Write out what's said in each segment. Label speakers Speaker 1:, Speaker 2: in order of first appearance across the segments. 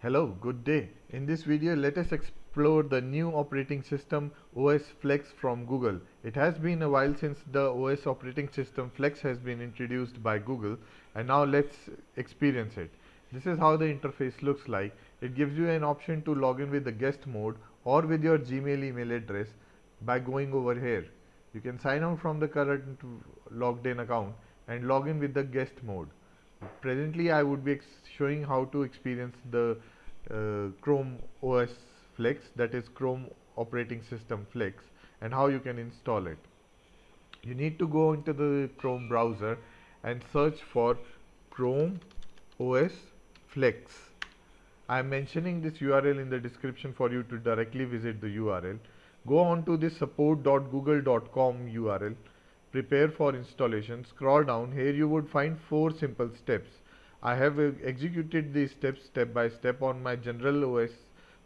Speaker 1: Hello, good day. In this video, let us explore the new operating system OS Flex from Google. It has been a while since the OS operating system Flex has been introduced by Google, and now let's experience it. This is how the interface looks like. It gives you an option to log in with the guest mode or with your Gmail email address by going over here. You can sign out from the current logged in account and log in with the guest mode. Presently, I would be showing how to experience the Chrome OS Flex, that is Chrome operating system Flex, and how you can install it. You need to go into the Chrome browser and search for Chrome OS Flex. I am mentioning this URL in the description for you to directly visit the URL. Go on to this support.google.com URL. Prepare for installation. Scroll down. Here you would find 4 simple steps. I have executed these steps step by step on my general OS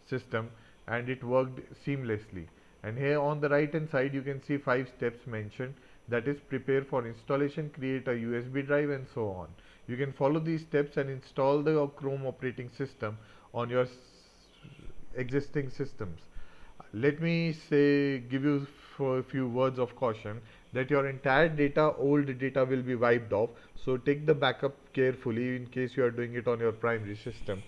Speaker 1: system and it worked seamlessly. And here on the right hand side you can see 5 steps mentioned, that is prepare for installation, create a USB drive, and so on. You can follow these steps and install the Chrome operating system on your existing systems. Let me give you for a few words of caution that your entire data, old data, will be wiped off. So take the backup carefully in case you are doing it on your primary system.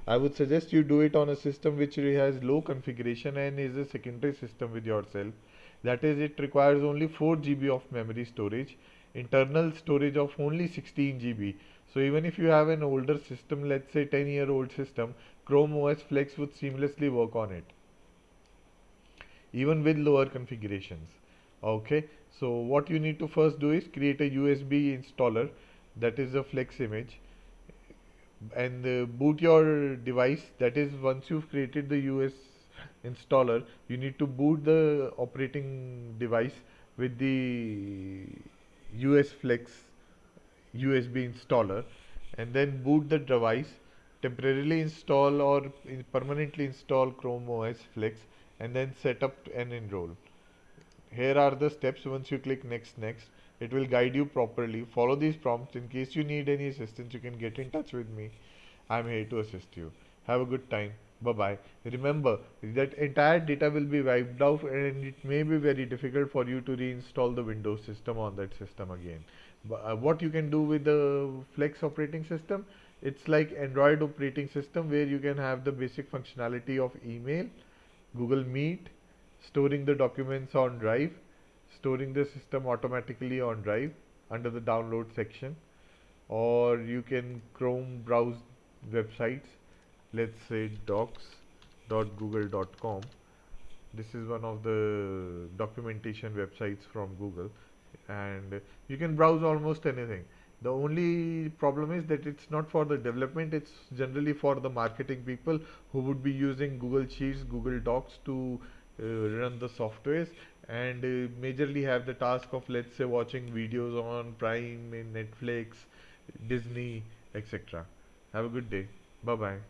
Speaker 1: I would suggest you do it on a system which has low configuration and is a secondary system with yourself. That is, it requires only 4 GB of memory storage, internal storage of only 16 GB. So even if you have an older system, let's say 10-year-old system, Chrome OS Flex would seamlessly work on it even with lower configurations. Okay, so what you need to first do is create a USB installer, that is a Flex image, and boot your device. That is, once you've created the US installer, you need to boot the operating device with the US Flex USB installer, and then boot the device, temporarily install or permanently install Chrome OS Flex, and then set up and enroll. Here are the steps. Once you click next, it will guide you properly. Follow these prompts. In case you need any assistance, you can get in touch with me. I'm here to assist you. Have a good time. Bye bye. Remember that entire data will be wiped out and it may be very difficult for you to reinstall the Windows system on that system again. What you can do with the Flex operating system, it's like Android operating system where you can have the basic functionality of email, Google Meet, storing the documents on drive, storing the system automatically on drive under the download section, or you can Chrome browse websites, let's say docs.google.com. This is one of the documentation websites from Google, and you can browse almost anything. The only problem is that it's not for the development, it's generally for the marketing people who would be using Google Sheets, Google Docs to run the softwares, and majorly have the task of, let's say, watching videos on Prime, in Netflix, Disney, etc. Have a good day. Bye bye.